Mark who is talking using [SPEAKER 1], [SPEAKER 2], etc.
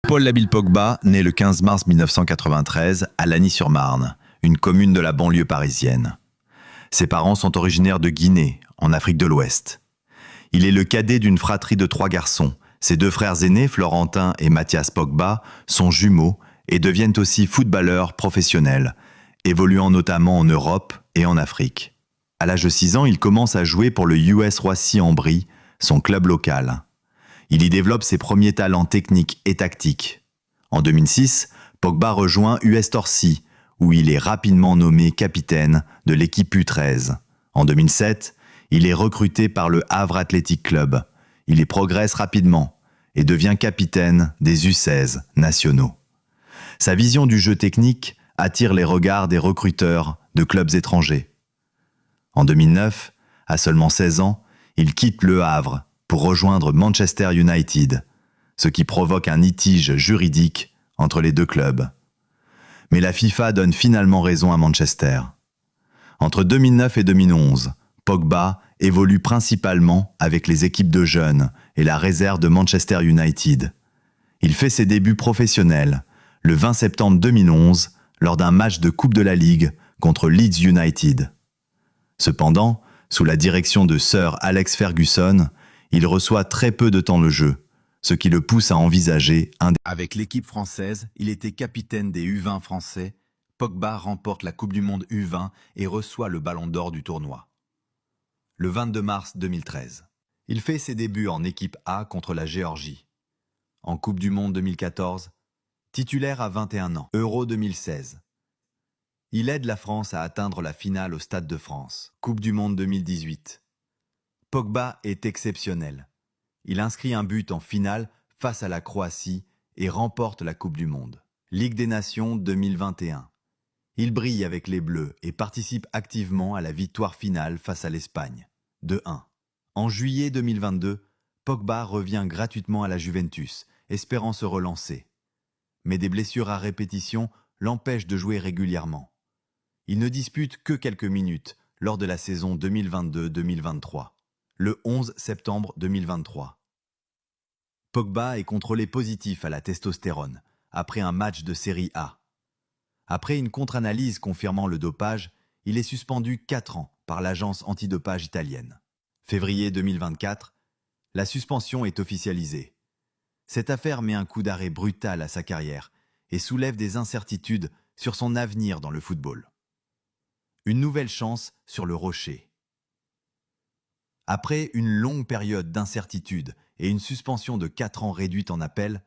[SPEAKER 1] Paul Labille Pogba naît le 15 mars 1993 à Lagny-sur-Marne, une commune de la banlieue parisienne. Ses parents sont originaires de Guinée, en Afrique de l'Ouest. Il est le cadet d'une fratrie de 3 garçons. Ses 2 frères aînés, Florentin et Mathias Pogba, sont jumeaux et deviennent aussi footballeurs professionnels, évoluant notamment en Europe et en Afrique. À l'âge de 6 ans, il commence à jouer pour le US Roissy-en-Brie, son club local. Il y développe ses premiers talents techniques et tactiques. En 2006, Pogba rejoint US Torcy, où il est rapidement nommé capitaine de l'équipe U13. En 2007, il est recruté par le Havre Athletic Club. Il y progresse rapidement et devient capitaine des U16 nationaux. Sa vision du jeu technique attire les regards des recruteurs de clubs étrangers. En 2009, à seulement 16 ans, il quitte le Havre pour rejoindre Manchester United, ce qui provoque un litige juridique entre les 2 clubs. Mais la FIFA donne finalement raison à Manchester. Entre 2009 et 2011, Pogba évolue principalement avec les équipes de jeunes et la réserve de Manchester United. Il fait ses débuts professionnels le 20 septembre 2011 lors d'un match de Coupe de la Ligue contre Leeds United. Cependant, sous la direction de Sir Alex Ferguson, il reçoit très peu de temps de jeu, ce qui le pousse à envisager un... Avec l'équipe française, il était capitaine des U20 français. Pogba remporte la Coupe du Monde U20 et reçoit le Ballon d'Or du tournoi. Le 22 mars 2013, il fait ses débuts en équipe A contre la Géorgie. En Coupe du Monde 2014, titulaire à 21 ans, Euro 2016. Il aide la France à atteindre la finale au Stade de France. Coupe du Monde 2018. Pogba est exceptionnel. Il inscrit un but en finale face à la Croatie et remporte la Coupe du Monde. Ligue des Nations 2021. Il brille avec les Bleus et participe activement à la victoire finale face à l'Espagne, 2-1. En juillet 2022, Pogba revient gratuitement à la Juventus, espérant se relancer. Mais des blessures à répétition l'empêchent de jouer régulièrement. Il ne dispute que quelques minutes lors de la saison 2022-2023. Le 11 septembre 2023. Pogba est contrôlé positif à la testostérone après un match de Série A. Après une contre-analyse confirmant le dopage, il est suspendu 4 ans par l'agence antidopage italienne. Février 2024, la suspension est officialisée. Cette affaire met un coup d'arrêt brutal à sa carrière et soulève des incertitudes sur son avenir dans le football. Une nouvelle chance sur le rocher. Après une longue période d'incertitude et une suspension de 4 ans réduite en appel,